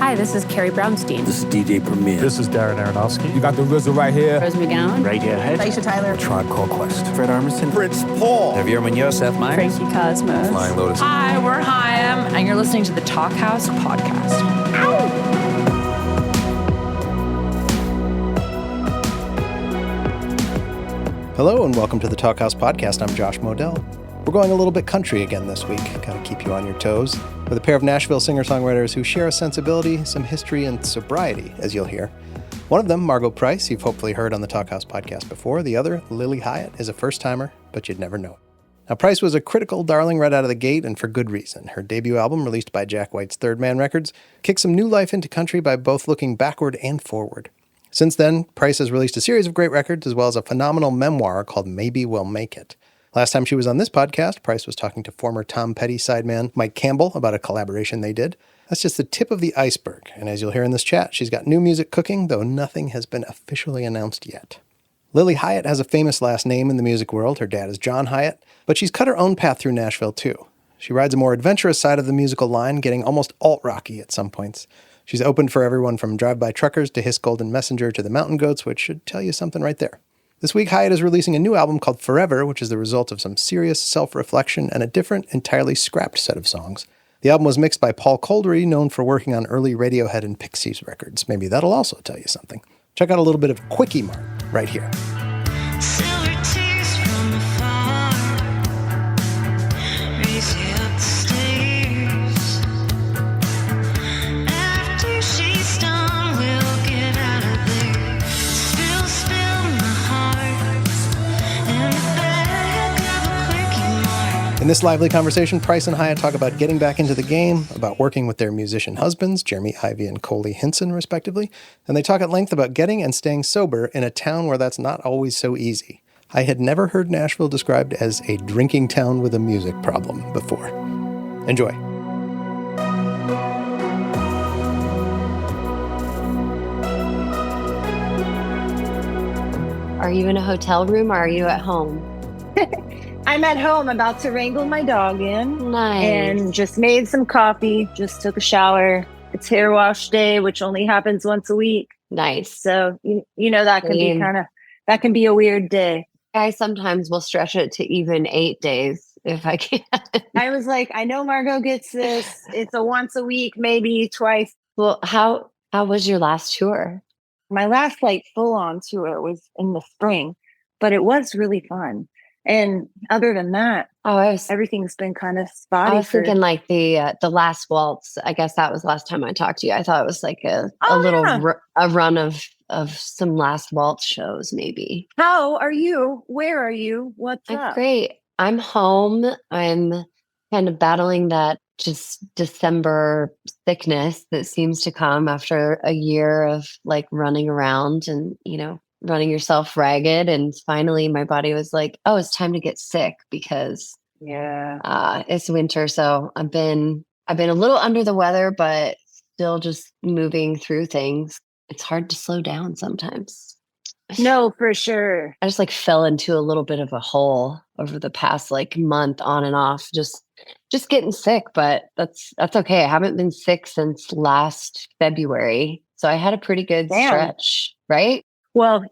Hi, this is Carrie Brownstein. This is DJ Premier. This is Darren Aronofsky. You got the RZA right here. Rose McGowan. Radiohead. Aisha Tyler. Tribe Called Quest. Fred Armisen. Fritz Paul. Javier Munoz. Seth Meyers. Frankie Cosmos. Flying Lotus. Hi, we're Chaim, and you're listening to the Talkhouse Podcast. Hello and welcome to the Talkhouse Podcast. I'm Josh Modell. We're going a little bit country again this week, kind of keep you on your toes, with a pair of Nashville singer-songwriters who share a sensibility, some history, and sobriety, as you'll hear. One of them, Margo Price, you've hopefully heard on the Talkhouse Podcast before. The other, Lilly Hiatt, is a first-timer, but you'd never know it. Now, Price was a critical darling right out of the gate, and for good reason. Her debut album, released by Jack White's Third Man Records, kicked some new life into country by both looking backward and forward. Since then, Price has released a series of great records, as well as a phenomenal memoir called Maybe We'll Make It. Last time she was on this podcast, Price was talking to former Tom Petty sideman Mike Campbell about a collaboration they did. That's just the tip of the iceberg, and as you'll hear in this chat, she's got new music cooking, though nothing has been officially announced yet. Lilly Hiatt has a famous last name in the music world. Her dad is John Hiatt, but she's cut her own path through Nashville too. She rides a more adventurous side of the musical line, getting almost alt-rocky at some points. She's opened for everyone from drive-by truckers to Hiss Golden Messenger to the Mountain Goats, which should tell you something right there. This week, Hiatt is releasing a new album called Forever, which is the result of some serious self-reflection and a different, entirely scrapped set of songs. The album was mixed by Paul Coldery, known for working on early Radiohead and Pixies records. Maybe that'll also tell you something. Check out a little bit of Quickie Mart right here. In this lively conversation, Price and Hiatt talk about getting back into the game, about working with their musician husbands, Jeremy Ivey and Coley Hinson, respectively, and they talk at length about getting and staying sober in a town where that's not always so easy. I had never heard Nashville described as a drinking town with a music problem before. Enjoy. Are you in a hotel room or are you at home? I'm at home about to wrangle my dog in. Nice. And just made some coffee, just took a shower. It's hair wash day, which only happens once a week. Nice. So, you know, that can be a weird day. I sometimes will stretch it to even 8 days if I can. I was like, I know Margo gets this. It's a once a week, maybe twice. Well, how was your last tour? My last full on tour was in the spring, but it was really fun. And other than that, everything's been kind of spotty. I was thinking like the Last Waltz. I guess that was last time I talked to you. I thought it was like a run of some Last Waltz shows, maybe. How are you? Where are you? What's up? I'm great. I'm home. I'm kind of battling that just December sickness that seems to come after a year of like running around and, running yourself ragged. And finally my body was like, oh, it's time to get sick because it's winter. So I've been a little under the weather, but still just moving through things. It's hard to slow down sometimes. No, for sure. I just fell into a little bit of a hole over the past month on and off, just getting sick, but that's okay. I haven't been sick since last February. So I had a pretty good stretch, right? Well,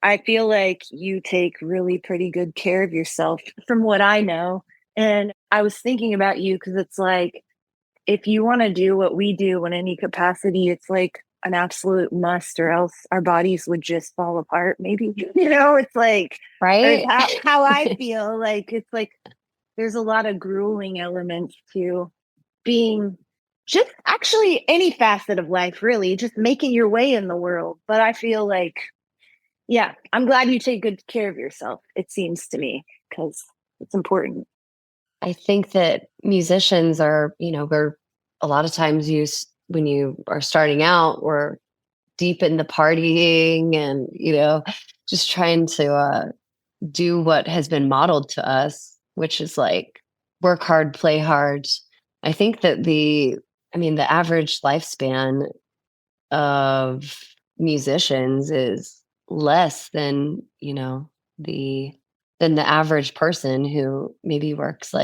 I feel like you take really pretty good care of yourself from what I know. And I was thinking about you because it's like, if you want to do what we do in any capacity, it's like an absolute must, or else our bodies would just fall apart. Maybe, it's like, right? How I feel like it's like there's a lot of grueling elements to being just actually any facet of life, really, just making your way in the world. But I feel like, I'm glad you take good care of yourself, it seems to me, because it's important. I think that musicians are, we're a lot of times when you are starting out, we're deep in the partying and, just trying to do what has been modeled to us, which is like work hard, play hard. I think that the average lifespan of musicians is less than, the average person who maybe works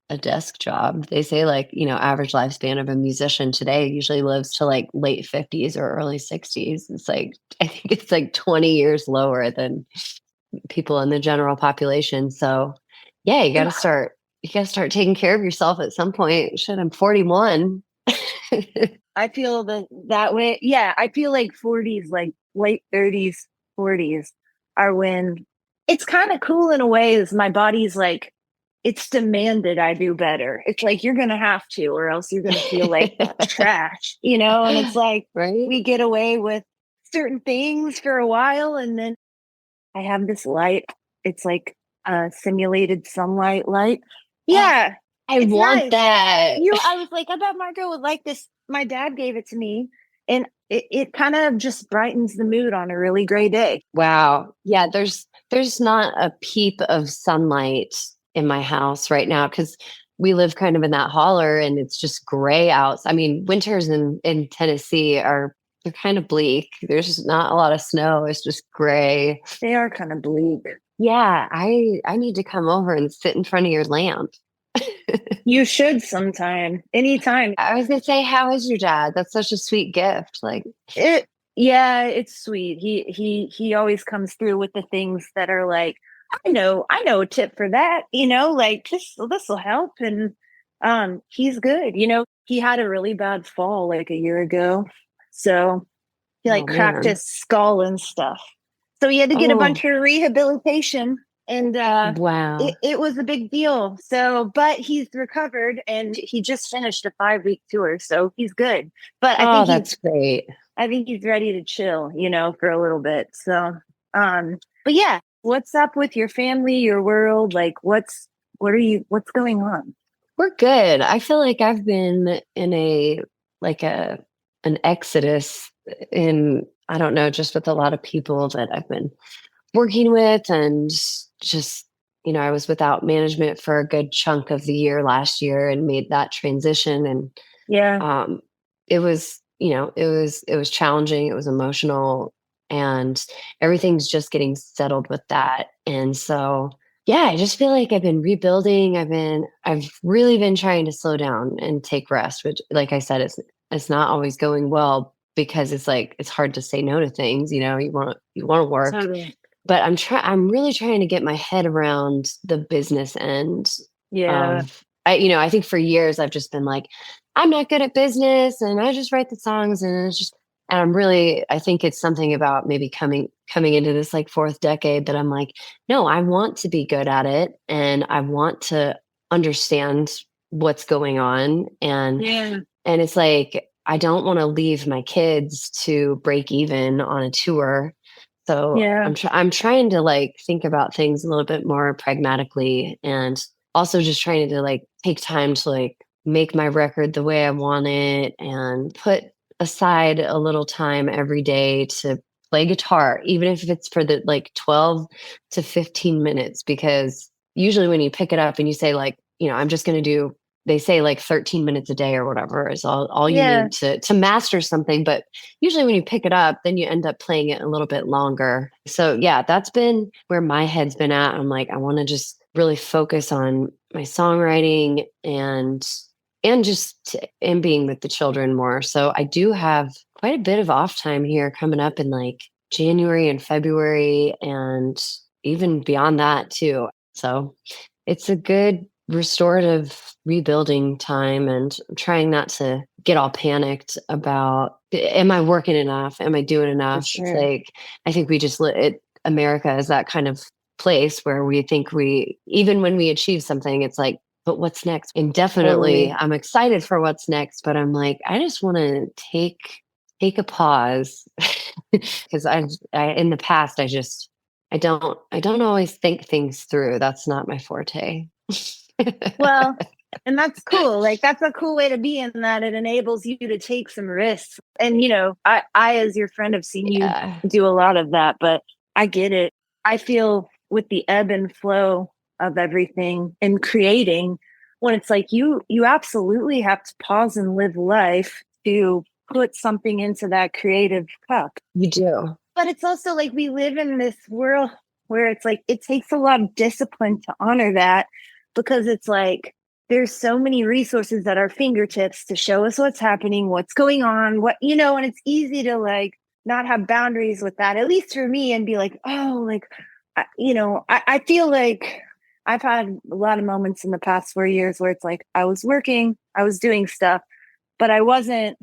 a desk job. They say like, average lifespan of a musician today usually lives to like late 50s or early 60s. It's like, I think it's like 20 years lower than people in the general population. So yeah, you got to start taking care of yourself at some point. Shit, I'm 41. I feel that way. Yeah, I feel like 40s, like late 30s, 40s are when it's kind of cool in a way, is my body's like, it's demanded I do better. It's like, you're going to have to, or else you're going to feel like trash, And it's like, right? we get away with certain things for a while. And then I have this light. It's like a simulated sunlight light. Yeah. I it's want nice. that. I was like, I bet Margo would like this. My dad gave it to me, and it kind of just brightens the mood on a really gray day. Wow. Yeah, there's not a peep of sunlight in my house right now because we live kind of in that holler and it's just gray out. I mean, winters in Tennessee they're kind of bleak. There's just not a lot of snow. It's just gray. They are kind of bleak. Yeah, I need to come over and sit in front of your lamp. You should sometime, anytime. I was gonna say, how is your dad? That's such a sweet gift. Like yeah, it's sweet. He always comes through with the things that are like, I know a tip for that, like this will help. And he's good. He had a really bad fall like a year ago. So he cracked his skull and stuff. So he had to get a bunch of rehabilitation. And wow, it was a big deal. So, but he's recovered and he just finished a 5-week tour. So he's good. But I think that's great. I think he's ready to chill, for a little bit. So, but yeah, what's up with your family, your world? Like, what's going on? We're good. I feel like I've been in an exodus in, I don't know, just with a lot of people that I've been working with, and just, I was without management for a good chunk of the year last year and made that transition. And yeah, it was, it was challenging. It was emotional, and everything's just getting settled with that. And so, yeah, I just feel like I've been rebuilding. I've really been trying to slow down and take rest, which, like I said, it's not always going well because it's like, it's hard to say no to things. You want to work. totally. But I'm really trying to get my head around the business end. Yeah. I think for years I've just been like, I'm not good at business and I just write the songs, and I think it's something about maybe coming into this like fourth decade that I'm like, no, I want to be good at it and I want to understand what's going on. And it's like, I don't want to leave my kids to break even on a tour. So I'm trying to like think about things a little bit more pragmatically, and also just trying to like take time to like make my record the way I want it and put aside a little time every day to play guitar, even if it's for the like 12 to 15 minutes, because usually when you pick it up and you say like, I'm just going to do, they say like 13 minutes a day or whatever is all you need to master something. But usually when you pick it up, then you end up playing it a little bit longer. So yeah, that's been where my head's been at. I'm like, I want to just really focus on my songwriting and being with the children more. So I do have quite a bit of off time here coming up in like January and February, and even beyond that too. So it's a good restorative rebuilding time, and I'm trying not to get all panicked about, am I working enough? Am I doing enough? Sure. It's like, I think we just America is that kind of place where we think even when we achieve something, it's like, but what's next? And definitely I'm excited for what's next, but I'm like, I just want to take a pause because I in the past, I don't always think things through. That's not my forte. Well, and that's cool. Like, that's a cool way to be, in that it enables you to take some risks. And, I as your friend have seen you do a lot of that, but I get it. I feel with the ebb and flow of everything and creating, when it's like you absolutely have to pause and live life to put something into that creative cup. You do. But it's also like we live in this world where it's like it takes a lot of discipline to honor that, because it's like there's so many resources at our fingertips to show us what's happening, what's going on, and it's easy to like not have boundaries with that, at least for me, and be like, oh, like, I feel like I've had a lot of moments in the past 4 years where it's like I was working, I was doing stuff, but I wasn't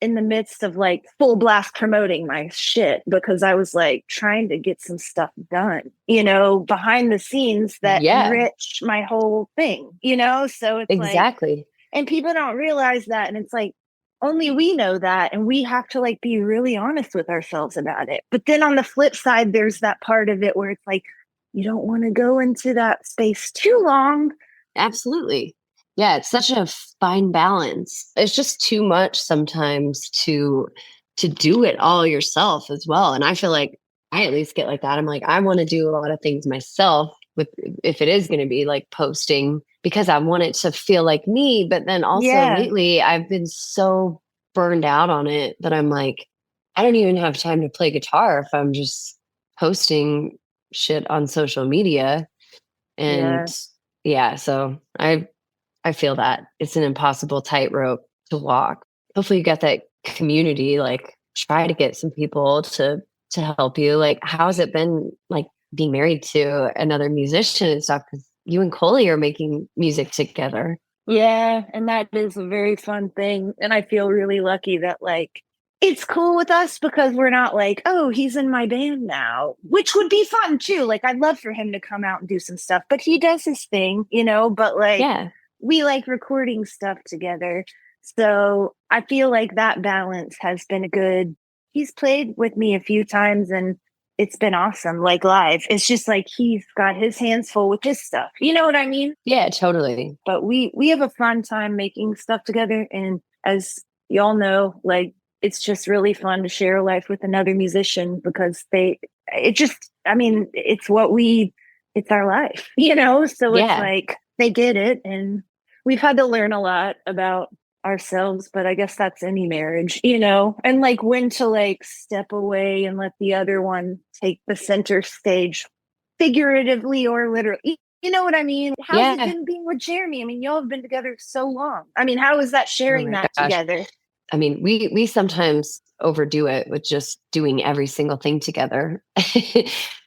in the midst of like full blast promoting my shit because I was like trying to get some stuff done, behind the scenes that enrich my whole thing, so it's Exactly. and people don't realize that. And it's like, only we know that. And we have to like be really honest with ourselves about it. But then on the flip side, there's that part of it where it's like, you don't want to go into that space too long. Absolutely. Yeah, it's such a fine balance. It's just too much sometimes to do it all yourself as well. And I feel like I at least get like that. I'm like, I want to do a lot of things myself if it is going to be like posting, because I want it to feel like me. But then also lately I've been so burned out on it that I'm like, I don't even have time to play guitar if I'm just posting shit on social media. And so I feel that it's an impossible tightrope to walk. Hopefully you got that community, like try to get some people to help you. Like, how's it been like being married to another musician and stuff? Because you and Coley are making music together. Yeah. And that is a very fun thing. And I feel really lucky that like, it's cool with us because we're not like, oh, he's in my band now, which would be fun too. Like, I'd love for him to come out and do some stuff, but he does his thing, but like, we like recording stuff together. So I feel like that balance has been good. He's played with me a few times and it's been awesome, like live. It's just like he's got his hands full with his stuff. You know what I mean? Yeah, totally. But we have a fun time making stuff together. And as y'all know, like, it's just really fun to share a life with another musician because it's our life, So it's like they get it. And we've had to learn a lot about ourselves, but I guess that's any marriage, and like when to like step away and let the other one take the center stage, figuratively or literally. You know what I mean? How's it been being with Jeremy? I mean, y'all have been together so long. I mean, how is that sharing that together? I mean, we sometimes overdo it with just doing every single thing together.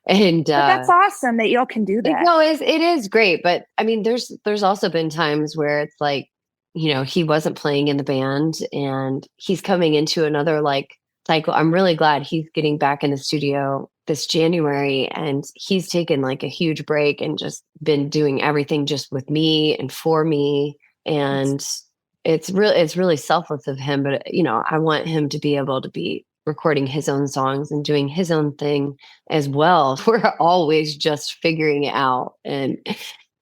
And but that's awesome that y'all can do that. No, it is great. But I mean, there's also been times where it's like, he wasn't playing in the band and he's coming into another like cycle. I'm really glad he's getting back in the studio this January, and he's taken like a huge break and just been doing everything just with me and for me. And it's really selfless of him, but I want him to be able to be recording his own songs and doing his own thing as well. We're always just figuring it out, and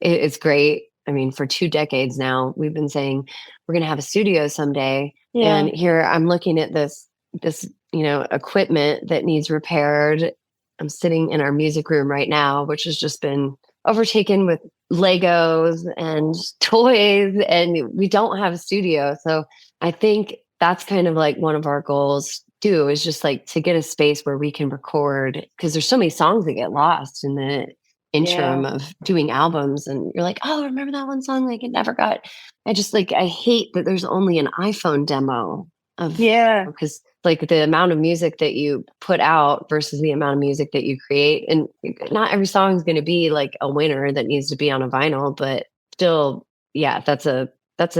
it's great. I mean, for 2 decades now, we've been saying we're going to have a studio someday. Yeah. And here I'm looking at this equipment that needs repaired. I'm sitting in our music room right now, which has just been overtaken with Legos and toys, and we don't have a studio. So I think that's kind of like one of our goals too, is just like to get a space where we can record, because there's so many songs that get lost in the interim of doing albums, and you're like, oh, remember that one song? Like, it never got. I hate that there's only an iPhone demo of because like the amount of music that you put out versus the amount of music that you create, and not every song is going to be like a winner that needs to be on a vinyl, but still, that's a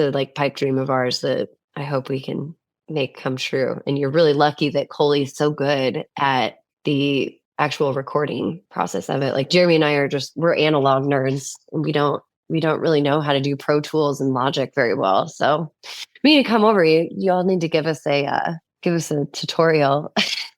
like pipe dream of ours that I hope we can make come true. And you're really lucky that Coley's so good at the actual recording process of it. Like Jeremy and I we're analog nerds, and we don't really know how to do Pro Tools and Logic very well. So we need to come over. You all need to give us a tutorial.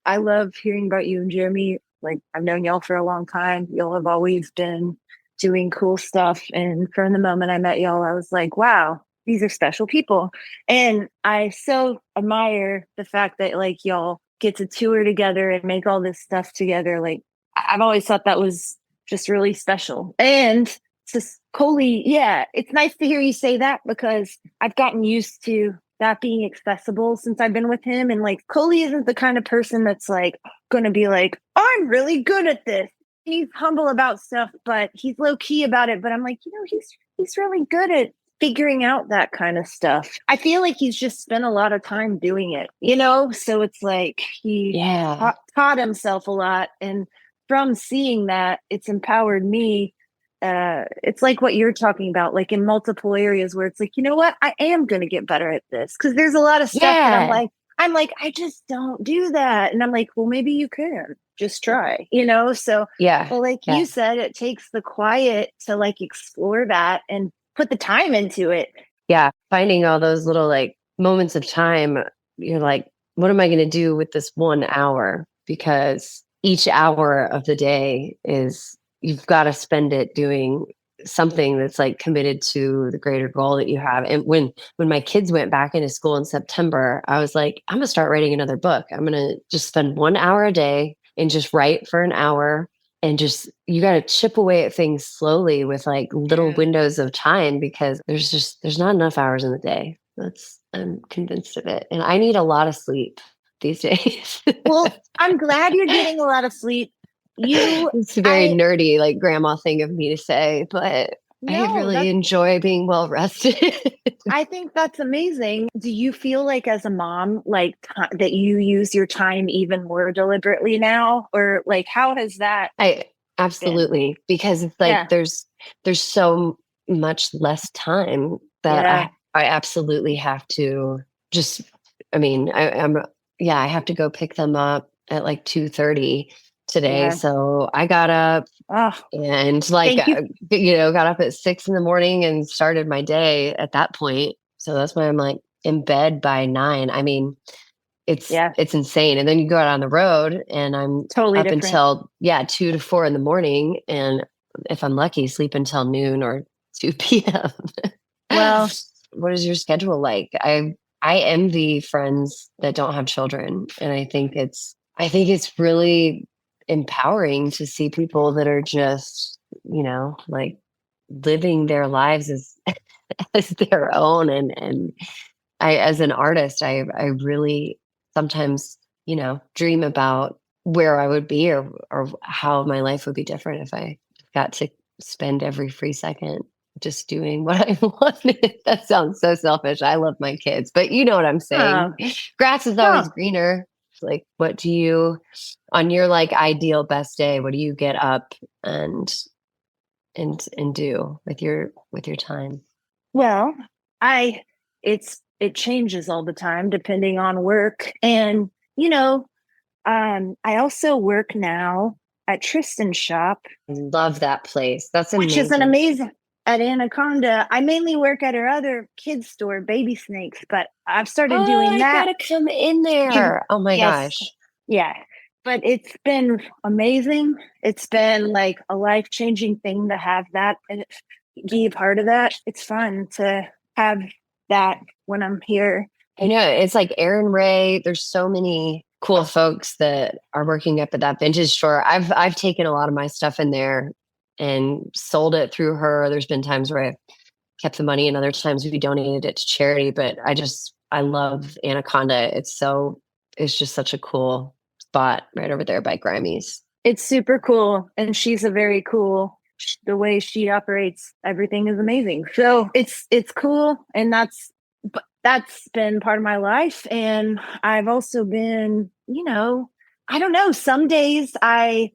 I love hearing about you and Jeremy. Like, I've known y'all for a long time. Y'all have always been doing cool stuff. And from the moment I met y'all, I was like, wow, these are special people. And I so admire the fact that like y'all get to tour together and make all this stuff together. Like, I've always thought that was just really special. And just Coley, it's nice to hear you say that, because I've gotten used to that being accessible since I've been with him. And like, Coley isn't the kind of person that's like going to be like, I'm really good at this. He's humble about stuff, but he's low key about it. But I'm like, he's really good at figuring out that kind of stuff. I feel like he's just spent a lot of time doing it, so it's like he taught himself a lot, and from seeing that, it's empowered me. It's like what you're talking about, like in multiple areas where it's like, you know what, I am going to get better at this, because there's a lot of stuff that I'm like, I just don't do that. And I'm like, well, maybe you can just try, so well, like you said, it takes the quiet to like explore that and put the time into it. Yeah. Finding all those little like moments of time, you're like, what am I going to do with this 1 hour? Because each hour of the day you've got to spend it doing something that's like committed to the greater goal that you have. And when my kids went back into school in September, I was like, I'm going to start writing another book. I'm going to just spend 1 hour a day and just write for an hour. And just, you got to chip away at things slowly with like little windows of time, because there's not enough hours in the day. I'm convinced of it. And I need a lot of sleep these days. Well, I'm glad you're getting a lot of sleep. It's a very nerdy, like grandma thing of me to say, but I really enjoy being well rested. I think that's amazing. Do you feel like as a mom, like that you use your time even more deliberately now? Or like, how has that? Absolutely. Because it's like, there's so much less time that I absolutely have to just, I mean, I have to go pick them up at like 2:30 today. So I got up and like, got up at 6 a.m. and started my day at that point. So that's why I'm like in bed by 9. I mean, it's insane. And then you go out on the road and I'm totally up different. until 2 to 4 in the morning. And if I'm lucky, sleep until noon or 2 p.m. Well, what is your schedule like? I envy friends that don't have children. And I think it's really empowering to see people that are just, like living their lives as their own. And I, as an artist, I really sometimes, dream about where I would be or how my life would be different if I got to spend every free second just doing what I wanted. That sounds so selfish. I love my kids, but you know what I'm saying. Grass is always greener. Like, what do you, on your like ideal best day, what do you get up and do with your time? Well, it changes all the time depending on work. And, I also work now at Tristan's shop. I love that place. That's amazing. Which is an amazing, at Anaconda. I mainly work at her other kids store, Baby Snakes, but I've started doing that. I gotta come in there. Oh my gosh. Yeah. But it's been amazing. It's been like a life-changing thing to have that and be a part of that. It's fun to have that when I'm here. I know. It's like Erin Ray. There's so many cool folks that are working up at that vintage store. I've taken a lot of my stuff in there and sold it through her. There's been times where I've kept the money and other times we donated it to charity, but I love Anaconda. It's just such a cool spot right over there by Grimey's. It's super cool. And she's the way she operates, everything is amazing. So it's cool. And that's been part of my life. And I've also been, I don't know, some days I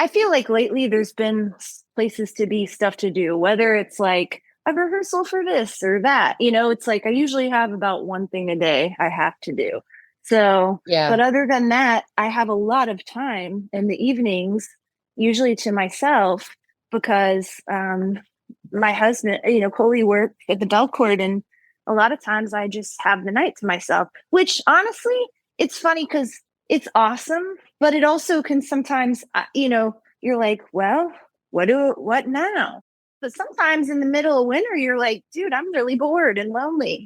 feel like lately there's been places to be, stuff to do, whether it's like a rehearsal for this or that, it's like I usually have about one thing a day I have to do. So, but other than that, I have a lot of time in the evenings, usually to myself, because my husband, Coley worked at the Belcourt, and a lot of times I just have the night to myself, which honestly, it's funny because it's awesome, but it also can sometimes, you're like, well, what now? But sometimes in the middle of winter, you're like, dude, I'm really bored and lonely,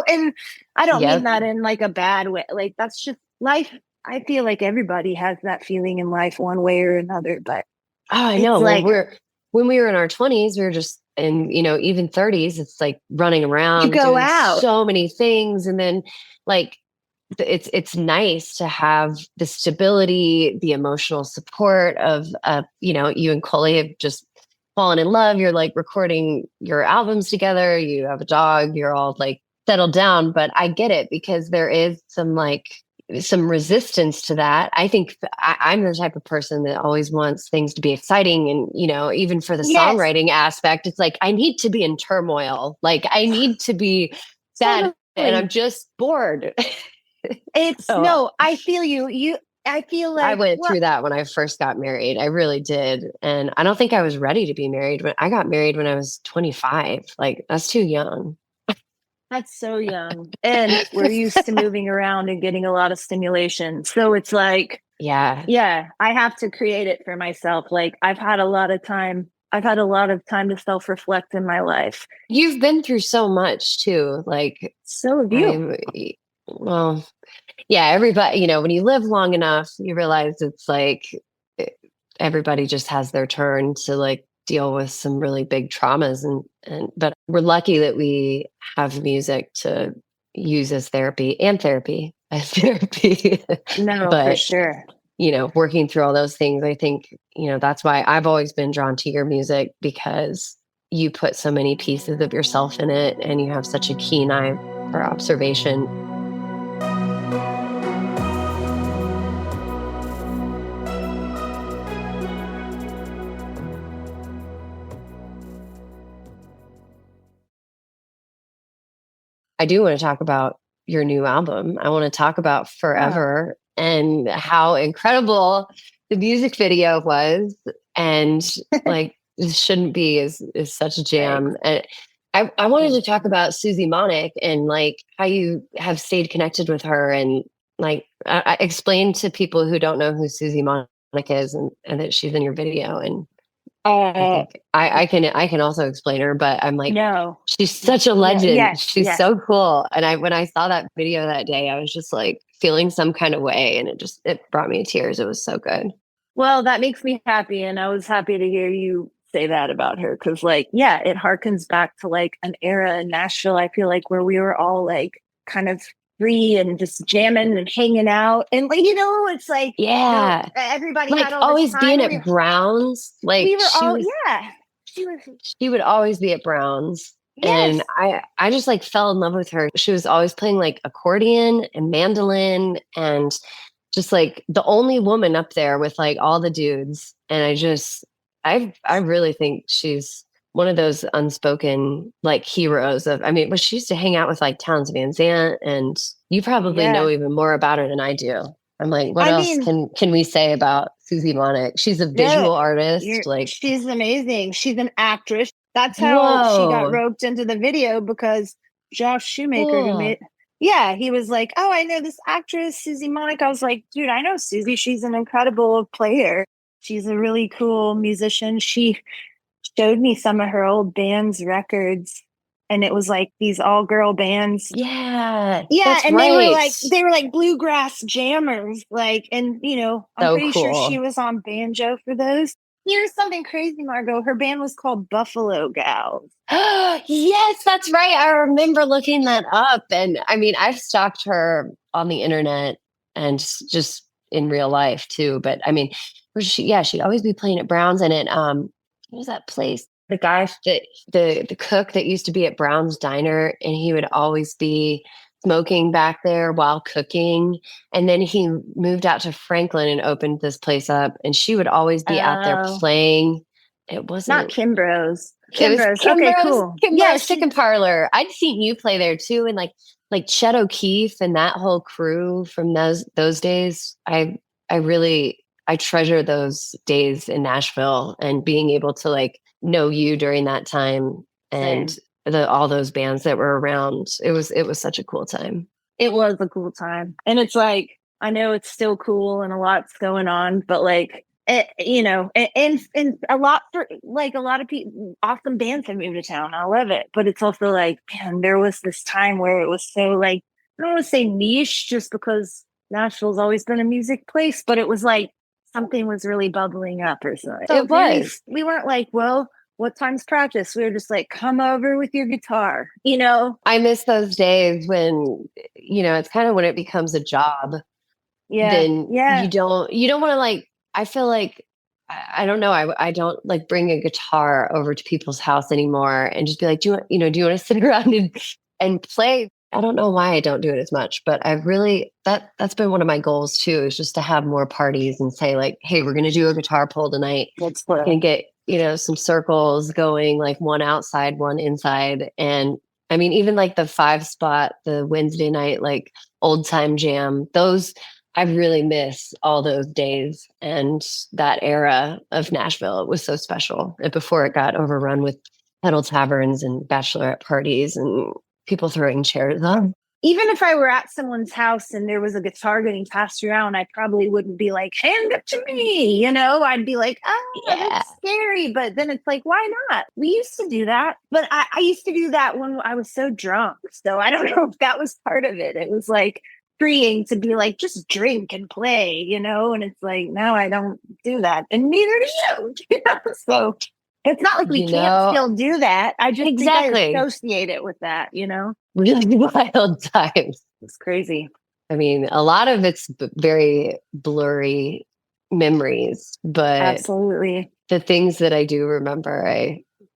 and I don't mean that in like a bad way. Like, that's just life. I feel like everybody has that feeling in life one way or another, but I know. Like, when we were in our 20s, we were just, and even 30s, it's like running around, you go out, so many things. And then like, it's nice to have the stability, the emotional support of, you and Coley have just fallen in love, you're like recording your albums together, you have a dog, you're all like settled down. But I get it, because there is some resistance to that. I think I'm the type of person that always wants things to be exciting. And, even for the songwriting aspect, it's like, I need to be in turmoil. Like, I need to be sad and I'm just bored. I feel you. I feel like I went through that when I first got married. I really did. And I don't think I was ready to be married. When I got married when I was 25, like, that's too young. That's so young. And we're used to moving around and getting a lot of stimulation. So it's like, I have to create it for myself. Like, I've had a lot of time to self-reflect in my life. You've been through so much too. Like, so have you. Everybody, when you live long enough, you realize it's like everybody just has their turn to like deal with some really big traumas, but we're lucky that we have music to use as therapy. No, but, for sure. Working through all those things, I think, that's why I've always been drawn to your music, because you put so many pieces of yourself in it and you have such a keen eye for observation. I do want to talk about your new album. I want to talk about Forever and how incredible the music video was. And like, this shouldn't be is such a jam. And I wanted to talk about Susie Monick and like how you have stayed connected with her, and like I explain to people who don't know who Susie Monick is and that she's in your video. And I can also explain her, but I'm like, no, she's such a legend. Yeah, she's so cool. And when I saw that video that day, I was just like feeling some kind of way, and it brought me to tears. It was so good. Well, that makes me happy. And I was happy to hear you say that about her. Cause like, it harkens back to like an era in Nashville, I feel like, where we were all like kind of free and just jamming and hanging out. And like, it's like, everybody like had all always this time. being at Brown's. Like we were all, she would always be at Brown's. Yes. And I just like fell in love with her. She was always playing like accordion and mandolin, and just like the only woman up there with like all the dudes. And I really think she's one of those unspoken like heroes she used to hang out with like Townes Van Zandt, and you probably know even more about her than I do. I'm like, what else can we say about Susie Monick? She's a visual artist. Like, she's amazing. She's an actress. That's how she got roped into the video, because Josh Shoemaker, who made, he was like, oh, I know this actress, Susie Monick. I was like, dude, I know Susie. She's an incredible player. She's a really cool musician. She showed me some of her old band's records, and it was like these all-girl bands. Yeah, and they were like bluegrass jammers, like, and I'm pretty sure she was on banjo for those. Here's something crazy, Margo. Her band was called Buffalo Gals. Yes, that's right. I remember looking that up. And I've stalked her on the internet and just in real life too. But she'd always be playing at Brown's. And what was that place? The guy that the cook that used to be at Brown's Diner, and he would always be smoking back there while cooking. And then he moved out to Franklin and opened this place up, and she would always be out there playing. It wasn't not Kimbro's. Kimbro's. Okay, cool. Kimbro's Chicken Parlor. I'd seen you play there too, and like Chet O'Keefe and that whole crew from those days. I treasure those days in Nashville, and being able to like know you during that time, and all those bands that were around. It was such a cool time. It was a cool time. And it's like, I know it's still cool and a lot's going on, but like, and a lot of people, awesome bands have moved to town. I love it. But it's also like, man, there was this time where it was so like, I don't want to say niche just because Nashville's always been a music place, but it was like something was really bubbling up or something. So we weren't like, well, what time's practice? We were just like, come over with your guitar, I miss those days when, it's kind of when it becomes a job. Yeah. Then you don't want to like, I feel like I don't know. I don't like bring a guitar over to people's house anymore and just be like, do you want to sit around and play? I don't know why I don't do it as much, but I've really, that's been one of my goals too, is just to have more parties and say like, hey, we're going to do a guitar pull tonight. Let's And get, some circles going, like one outside, one inside. And I mean, even like the 5-spot, the Wednesday night, like old time jam, those, I really miss all those days and that era of Nashville. It was so special. And before it got overrun with pedal taverns and bachelorette parties and people throwing chairs on. Even if I were at someone's house and there was a guitar getting passed around, I probably wouldn't be like, hand it to me. I'd be like, oh, that's scary. But then it's like, why not? We used to do that. But I used to do that when I was so drunk. So I don't know if that was part of it. It was like freeing to be like, just drink and play, and it's like, no, I don't do that. And neither do you. So it's not like we can't still do that. I just think I associate it with that, Really wild times. It's crazy. I mean, a lot of it's very blurry memories, but absolutely the things that I do remember,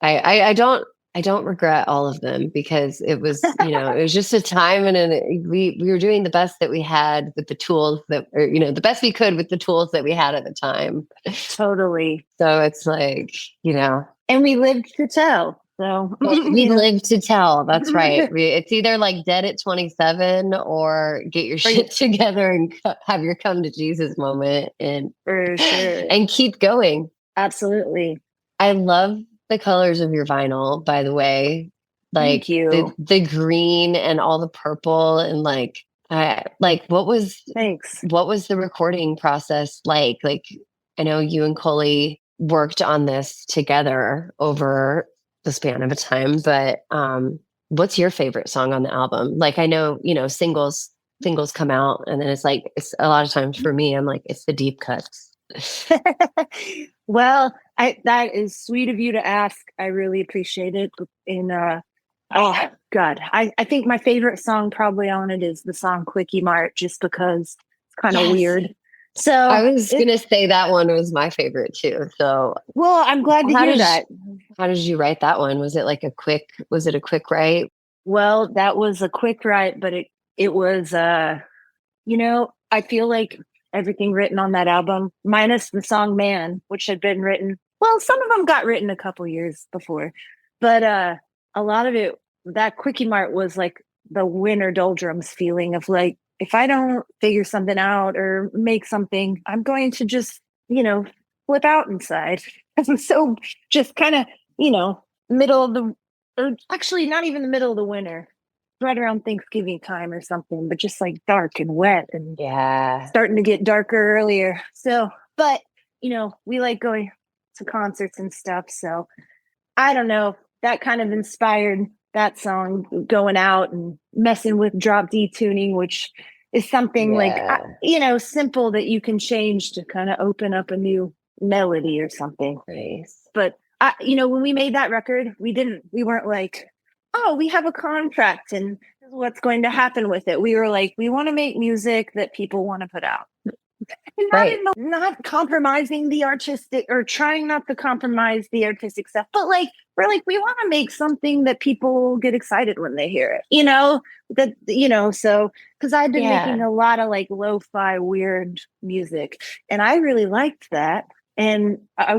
I don't regret all of them because it was, it was just a time and we were doing the best that we had with the tools that, or, the best we could with the tools that we had at the time. Totally. So it's like, and we lived to tell. So we live to tell. That's right. It's either like dead at 27 or get your shit together and have your come to Jesus moment and for sure and keep going. Absolutely. I love the colors of your vinyl, by the way. Like thank you. The green and all the purple and what was the recording process like? Like I know you and Coley worked on this together over the span of a time, but what's your favorite song on the album? Like I know, singles come out and then it's a lot of times for me, I'm like, it's the deep cuts. Well, that is sweet of you to ask. I really appreciate it. And oh God, I think my favorite song probably on it is the song Quickie Mart, just because it's kind of weird. So I was going to say that one was my favorite too. So, well, I'm glad to hear that. How did you write that one? Was it a quick write? Well, that was a quick write, but it was, I feel like everything written on that album, minus the song Man, which had been written. Well, some of them got written a couple years before, but a lot of it, that Quickie Mart was like the winter doldrums feeling of like, if I don't figure something out or make something, I'm going to just, flip out inside. I'm so just kind of, middle of the, or actually not even the middle of the winter, right around Thanksgiving time or something, but just like dark and wet and starting to get darker earlier. So, but, we like going to concerts and stuff. So I don't know, that kind of inspired that song, going out and messing with drop D tuning, which is something simple that you can change to kind of open up a new melody or something. Nice. But when we made that record, we weren't like, oh, we have a contract and this is what's going to happen with it. We were like, we want to make music that people want to put out. And not compromising the artistic or trying not to compromise the artistic stuff, but we're like, we want to make something that people get excited when they hear it, so because I've been making a lot of like lo-fi weird music and I really liked that. And I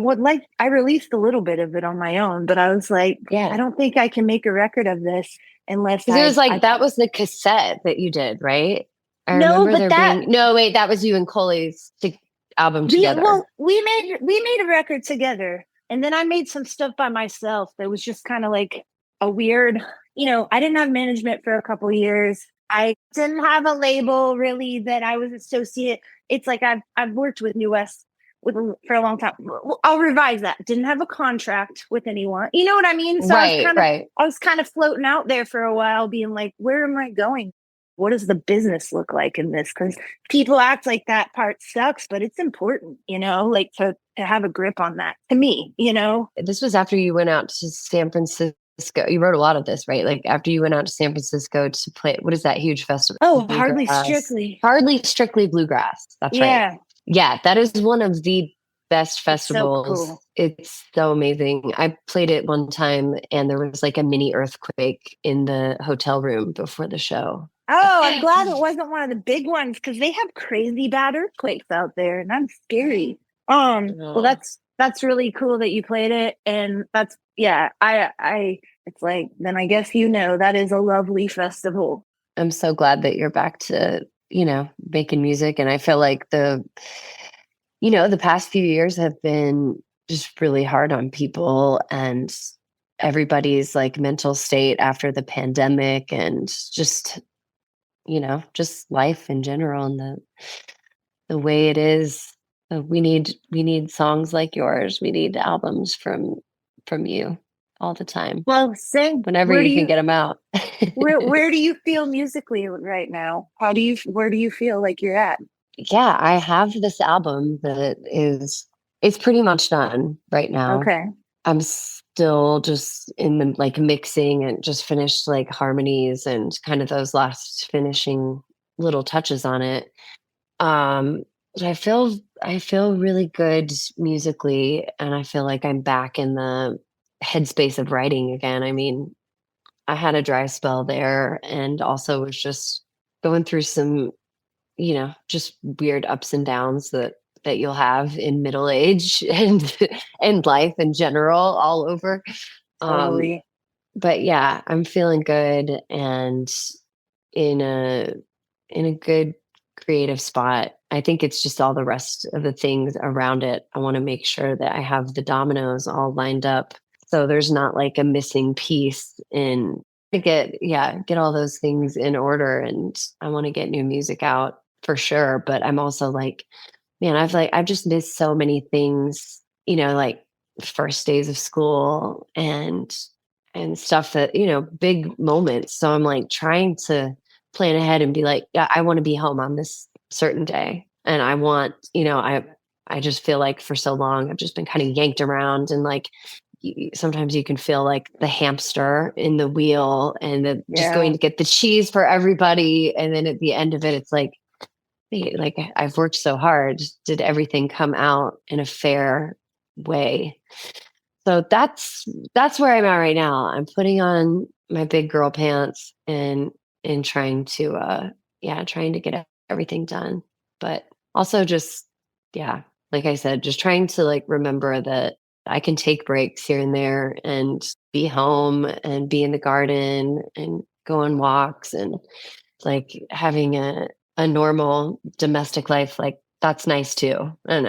released a little bit of it on my own, but I was like, I don't think I can make a record of this unless it was that was the cassette that you did, right? That was you and Coley's album together. We made a record together, and then I made some stuff by myself that was just kind of like a weird, I didn't have management for a couple of years. I didn't have a label really that I was associated. It's like I've worked with New West for a long time. I'll revise that. Didn't have a contract with anyone. You know what I mean? So I was kind of floating out there for a while, being like, where am I going? What does the business look like in this? Because people act like that part sucks, but it's important, to have a grip on that to me, This was after you went out to San Francisco. You wrote a lot of this, right? Like after you went out to San Francisco to play, what is that huge festival? Oh, Hardly Strictly Bluegrass. That's right. Yeah, that is one of the best It's so festivals. cool. It's so amazing. I played it one time and there was like a mini earthquake in the hotel room before the show. Oh, I'm glad it wasn't one of the big ones because they have crazy bad earthquakes out there, and that's scary. Well, that's really cool that you played it, and that's I it's like then I guess that is a lovely festival. I'm so glad that you're back to, making music. And I feel like the past few years have been just really hard on people and everybody's like mental state after the pandemic and just life in general and the way it is. We need songs like yours. We need albums from you all the time. Well, sing whenever you can get them out. where do you feel musically right now? Where do you feel like you're at? Yeah, I have this album that it's pretty much done right now. Okay. I'm still just in the like mixing and just finished like harmonies and kind of those last finishing little touches on it. But I feel really good musically, and I feel like I'm back in the headspace of writing again. I mean, I had a dry spell there and also was just going through some, just weird ups and downs that you'll have in middle age and life in general all over. Totally. But yeah, I'm feeling good and in a good creative spot. I think it's just all the rest of the things around it. I want to make sure that I have the dominoes all lined up so there's not like a missing piece in to get all those things in order. And I want to get new music out for sure. But I'm also like, man, I've just missed so many things, like first days of school and stuff that, big moments. So I'm like trying to plan ahead and be like, yeah, I want to be home on this certain day. And I want, I just feel like for so long I've just been kind of yanked around and like sometimes you can feel like the hamster in the wheel and just going to get the cheese for everybody. And then at the end of it, it's like I've worked so hard. Did everything come out in a fair way? So that's where I'm at right now. I'm putting on my big girl pants and trying to get everything done. But also just, like I said, just trying to like remember that I can take breaks here and there and be home and be in the garden and go on walks and like having a normal domestic life. Like that's nice too. And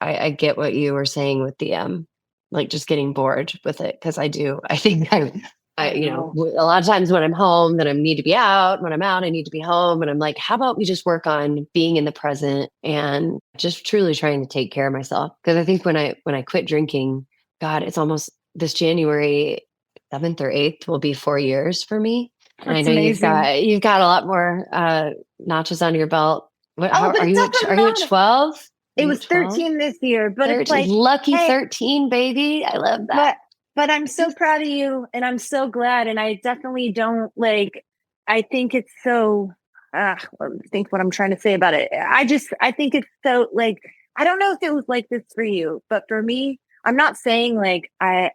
I get what you were saying with the like just getting bored with it. Cause I think I a lot of times when I'm home that I need to be out, when I'm out, I need to be home. And I'm like, how about we just work on being in the present and just truly trying to take care of myself? Cause I think when I quit drinking, God, it's almost this January 7th or 8th will be 4 years for me. And I know amazing. You've got a lot more notches under your belt. Are you at 12? It was 13 this year, but 13, it's like lucky 13, baby. I love that. But I'm so proud of you and I'm so glad. And I definitely don't I think it's so, think what I'm trying to say about it. I think it's so I don't know if it was like this for you, but for me, I'm not saying I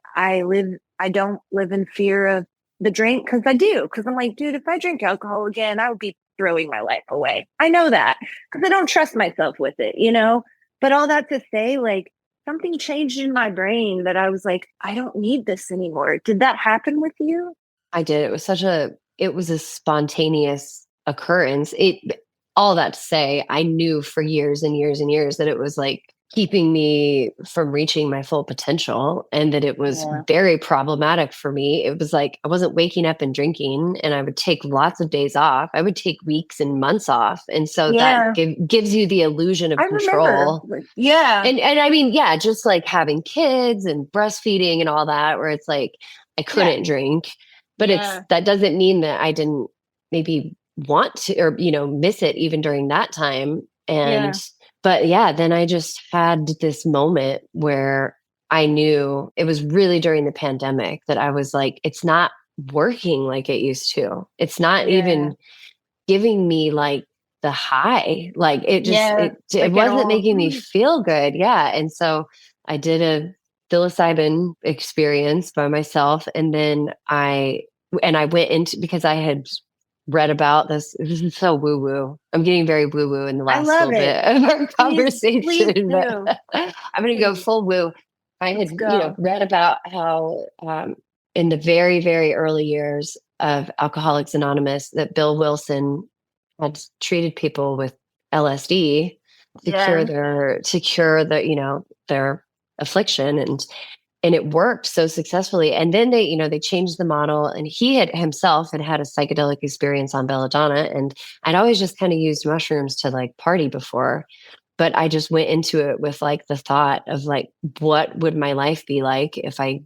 don't live in fear of the drink because I do. Because I'm like, dude, if I drink alcohol again, I would be throwing my life away. I know that because I don't trust myself with it, But all that to say, something changed in my brain that I was like, I don't need this anymore. Did that happen with you? I did. It was a spontaneous occurrence. All that to say, I knew for years and years and years that it was keeping me from reaching my full potential and that it was very problematic for me. It was I wasn't waking up and drinking and I would take lots of days off. I would take weeks and months off. And so that gives you the illusion of control. Remember. Yeah. And I mean, just having kids and breastfeeding and all that, where it's I couldn't drink, but that doesn't mean that I didn't maybe want to, or, miss it even during that time. And but then I just had this moment where I knew it was really during the pandemic that I was like, it's not working like it used to. It's not even giving me the high. Like it just, Yeah, it wasn't making me feel good. Yeah. And so I did a psilocybin experience by myself. And then I went into, because I had read about this. This is so woo woo. I'm getting very woo woo in the I last love little it. bit of our conversation. Please do. But I'm going to go Please. full woo. I had, Let's go. read about how in the very, very early years of Alcoholics Anonymous, that Bill Wilson had treated people with LSD to cure their affliction, and it worked so successfully. And then they changed the model, and he had himself had a psychedelic experience on belladonna, and I'd always just kind of used mushrooms to like party before, but I just went into it with like the thought of like, what would my life be like if I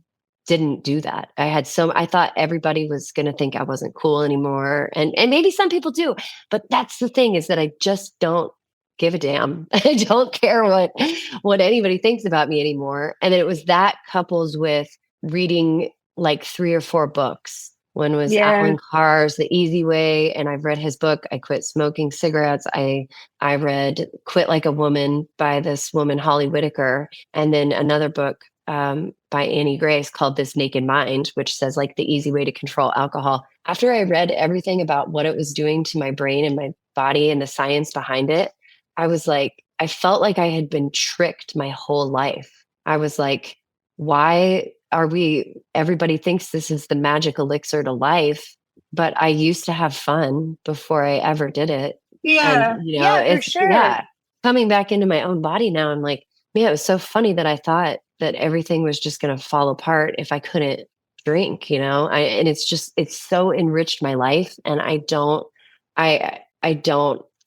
didn't do that? I thought everybody was going to think I wasn't cool anymore. And maybe some people do, but that's the thing, is that I just don't give a damn. I don't care what anybody thinks about me anymore. And then it was that couples with reading like 3 or 4 books. One was Alan Carr's The Easy Way, and I've read his book, I Quit Smoking Cigarettes. I read Quit Like a Woman by this woman, Holly Whitaker, and then another book by Annie Grace called This Naked Mind, which says like the easy way to control alcohol. After I read everything about what it was doing to my brain and my body and the science behind it, I felt like I had been tricked my whole life. I was like, why everybody thinks this is the magic elixir to life, but I used to have fun before I ever did it. Yeah. And, for sure. Yeah, coming back into my own body now, I'm like, man, it was so funny that I thought that everything was just going to fall apart if I couldn't drink, and it's so enriched my life. And I don't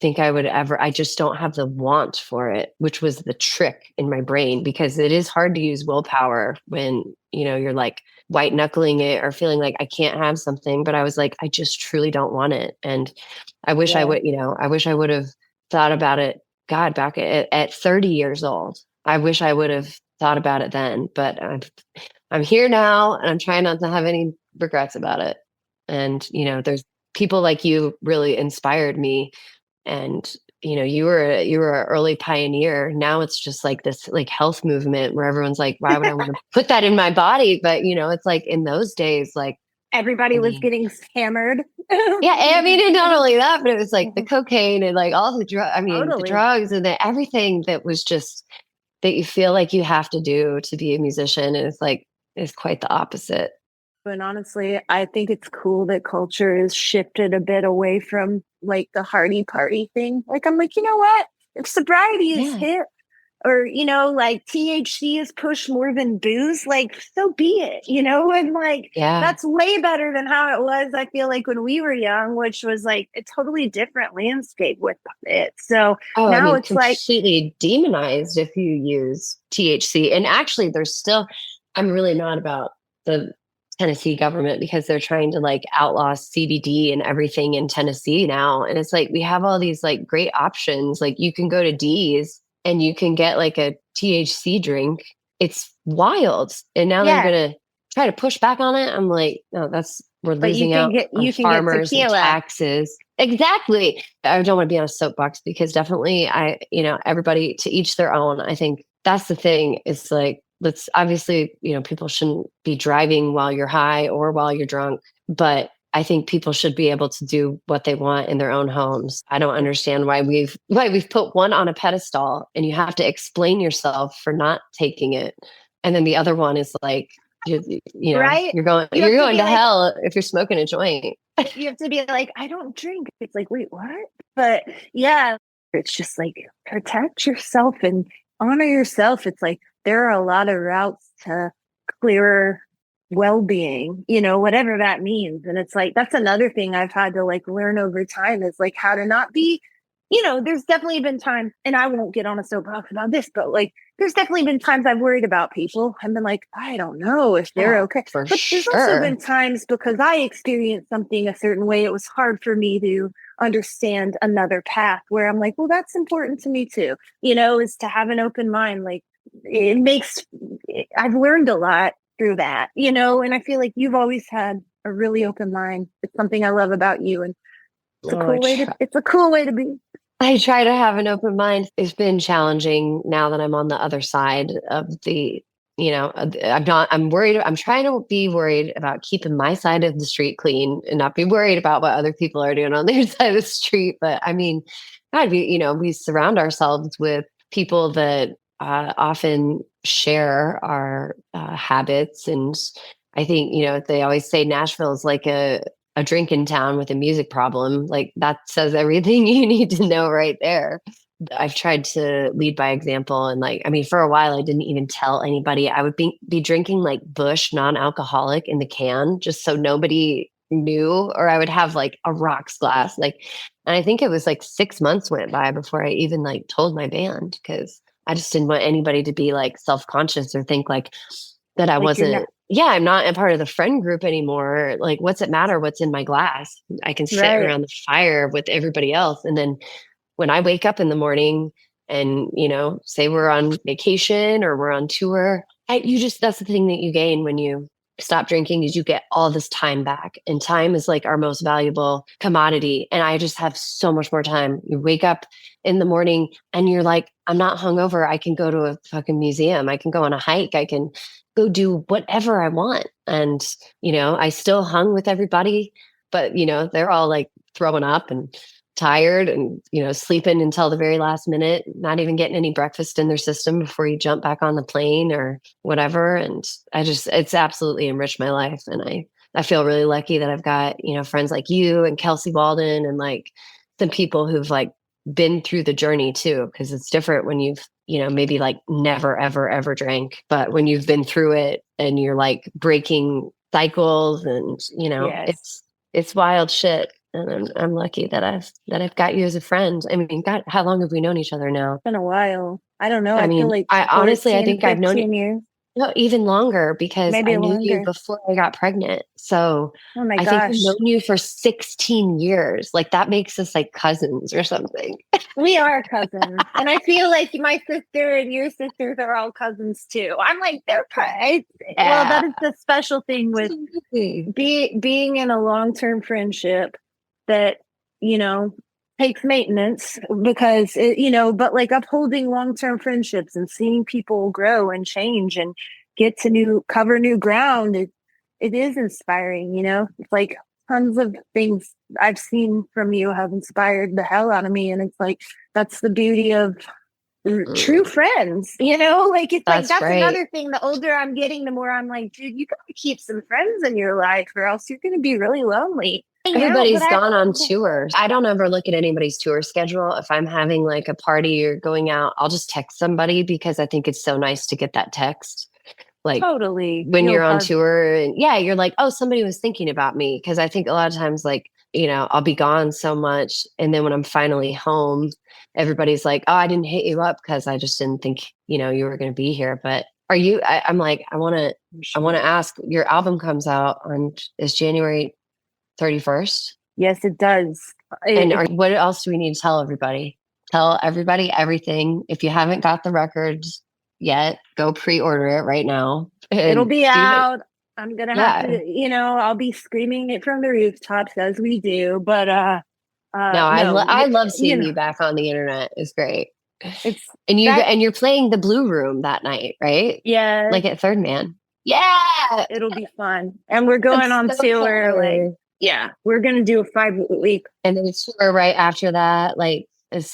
think I would ever, I just don't have the want for it, which was the trick in my brain, because it is hard to use willpower when, you're like white knuckling it or feeling like I can't have something. But I was like, I just truly don't want it. And I wish I would have thought about it, God, back at 30 years old. I wish I would have thought about it then, but I'm here now, and I'm trying not to have any regrets about it. And, there's people like you really inspired me. And, you were an early pioneer. Now it's just like this like health movement where everyone's like, why would I want to put that in my body? But, it's like in those days, like everybody was getting hammered. Yeah. I mean, and not only that, but it was like the cocaine and like all the the drugs and everything that was just that you feel like you have to do to be a musician. And it's quite the opposite. But honestly, I think it's cool that culture has shifted a bit away from like the hardy party thing. Like, I'm like, you know what? If sobriety is hit, or, like THC is pushed more than booze, like, so be it, and like, that's way better than how it was, I feel like, when we were young, which was like a totally different landscape with it. So now it's completely demonized if you use THC. And actually, there's still, I'm really not about the Tennessee government, because they're trying to like outlaw CBD and everything in Tennessee now. And it's like, we have all these like great options. Like you can go to D's and you can get like a THC drink. It's wild. And now they're going to try to push back on it. I'm like, no, we're losing out on farmers and taxes. Exactly. I don't want to be on a soapbox, because definitely everybody to each their own. I think that's the thing. It's like, let's obviously, people shouldn't be driving while you're high or while you're drunk, but I think people should be able to do what they want in their own homes. I don't understand why we've put one on a pedestal and you have to explain yourself for not taking it. And then the other one is like, right? You're going to hell if you're smoking a joint. You have to be like, I don't drink. It's like, wait, what? But yeah, it's just like, protect yourself and honor yourself. It's like, there are a lot of routes to clearer well-being, whatever that means. And it's like, that's another thing I've had to like learn over time, is like how to not be, there's definitely been times, and I won't get on a soapbox about this, but like, there's definitely been times I've worried about people. I've been like, I don't know if they're okay. But there's also been times, because I experienced something a certain way, it was hard for me to understand another path, where I'm like, well, that's important to me too, is to have an open mind. Like, I've learned a lot through that, and I feel like you've always had a really open mind. It's something I love about you, and it's a cool way to be. I try to have an open mind. It's been challenging now that I'm on the other side of the, I'm worried. I'm trying to be worried about keeping my side of the street clean and not be worried about what other people are doing on their side of the street. But I mean, we surround ourselves with people that often share our habits. And I think, they always say Nashville is like a drinking town with a music problem. Like that says everything you need to know right there. I've tried to lead by example. And for a while, I didn't even tell anybody. I would be drinking like Busch non-alcoholic in the can just so nobody knew, or I would have like a rocks glass. And I think it was like 6 months went by before I even like told my band, because I just didn't want anybody to be like self-conscious or think like that I wasn't. I'm not a part of the friend group anymore. Like, what's it matter what's in my glass? I can sit around the fire with everybody else. And then when I wake up in the morning and, say we're on vacation or we're on tour, that's the thing that you gain when you stop drinking is you get all this time back. And time is like our most valuable commodity. And I just have so much more time. You wake up in the morning and you're like, I'm not hungover. I can go to a fucking museum. I can go on a hike. I can go do whatever I want. And, I still hung with everybody, but, they're all like throwing up and tired and, sleeping until the very last minute, not even getting any breakfast in their system before you jump back on the plane or whatever. And it's absolutely enriched my life. And I feel really lucky that I've got, friends like you and Kelsey Walden and like some people who've like been through the journey too, because it's different when you've, maybe like never, ever, ever drank, but when you've been through it and you're like breaking cycles and, it's wild shit. And I'm lucky that I've got you as a friend. I mean, God, how long have we known each other now? It's been a while. I don't know. I feel like I honestly, I think I've known you. Years. No, even longer, because Maybe I knew you longer. before I got pregnant. So Oh my I gosh. think I've known you for 16 years. Like that makes us like cousins or something. We are cousins. And I feel like my sister and your sisters are all cousins too. I'm like, they're well, that is the special thing with being in a long-term friendship that, takes maintenance, because but like upholding long-term friendships and seeing people grow and change and get to cover new ground, it is inspiring. It's like tons of things I've seen from you have inspired the hell out of me, and it's like that's the beauty of true friends. That's right. Another thing. The older I'm getting, the more I'm like, dude, you gotta keep some friends in your life or else you're gonna be really lonely. Everybody's gone on tours. I don't ever look at anybody's tour schedule. If I'm having like a party or going out, I'll just text somebody, because I think it's so nice to get that text. Like totally when you're on tour and you're like, oh, somebody was thinking about me. Cause I think a lot of times, like, I'll be gone so much. And then when I'm finally home, everybody's like, oh, I didn't hit you up because I just didn't think, you were going to be here. But are you, I'm like, I want to ask, your album comes out is January 31st? Yes, it does. What else do we need to tell everybody? Tell everybody everything. If you haven't got the records yet, go pre-order it right now. It'll be out. I'm gonna have to, I'll be screaming it from the rooftops as we do. But I love seeing you back on the internet. It's great. And you're playing the Blue Room that night, right? Yeah, like at Third Man. Yeah, it'll be fun. And we're going on tour. We're gonna do a 5-week, and then it's tour right after that, like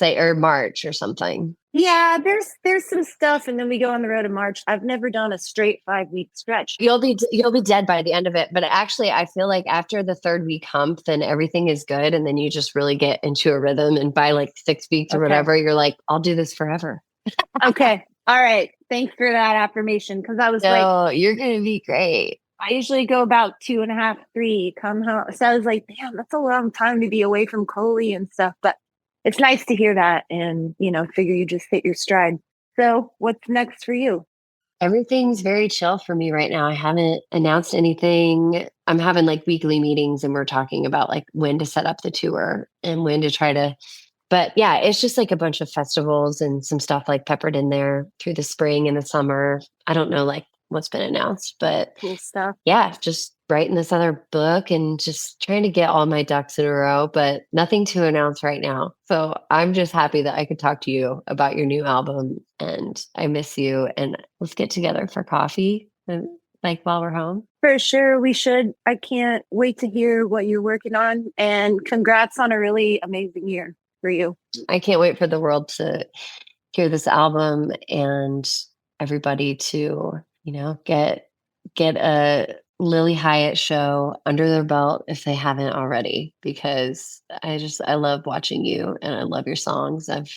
or March or something. Yeah, there's some stuff, and then we go on the road in March. I've never done a straight 5-week stretch. You'll be dead by the end of it. But actually, I feel like after the 3rd week hump, then everything is good, and then you just really get into a rhythm. And by like 6 weeks or whatever, you're like, I'll do this forever. Okay, all right. Thanks for that affirmation, because I was you're gonna be great. I usually go about 2.5, 3, come home. So I was like, damn, that's a long time to be away from Coley and stuff. But it's nice to hear that and, figure you just hit your stride. So what's next for you? Everything's very chill for me right now. I haven't announced anything. I'm having like weekly meetings, and we're talking about like when to set up the tour and when to try to, but yeah, it's just like a bunch of festivals and some stuff like peppered in there through the spring and the summer. I don't know like what's been announced, but cool stuff. Yeah, just writing this other book and just trying to get all my ducks in a row, but nothing to announce right now. So I'm just happy that I could talk to you about your new album, and I miss you, and let's get together for coffee and like while we're home. For sure, we should. I can't wait to hear what you're working on, and congrats on a really amazing year for you. I can't wait for the world to hear this album and everybody to, get a Lilly Hiatt show under their belt if they haven't already, because I love watching you and I love your songs. I've,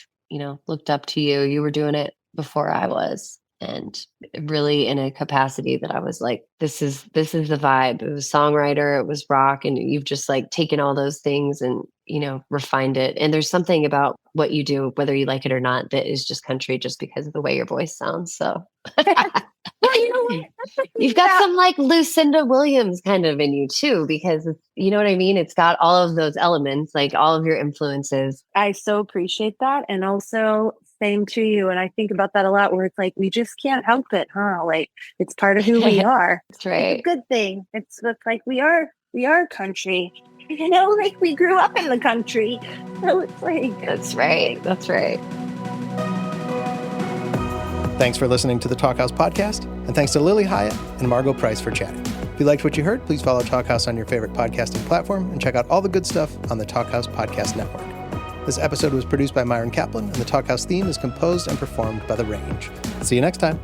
looked up to you. You were doing it before I was, and really in a capacity that I was like, this is the vibe. It was songwriter, it was rock, and you've just like taken all those things and, refined it. And there's something about what you do, whether you like it or not, that is just country just because of the way your voice sounds. So Well, you know what? you've got some like Lucinda Williams kind of in you too, because you know what I mean? It's got all of those elements, like all of your influences. I so appreciate that. And also same to you. And I think about that a lot, where it's like, we just can't help it, huh? Like it's part of who we are. That's right. It's a good thing. It's like we are country. Like we grew up in the country. So it's like That's right. That's right. Thanks for listening to the Talkhouse Podcast, and thanks to Lilly Hiatt and Margo Price for chatting. If you liked what you heard, please follow Talkhouse on your favorite podcasting platform and check out all the good stuff on the Talkhouse Podcast Network. This episode was produced by Myron Kaplan, and the Talkhouse theme is composed and performed by The Range. See you next time.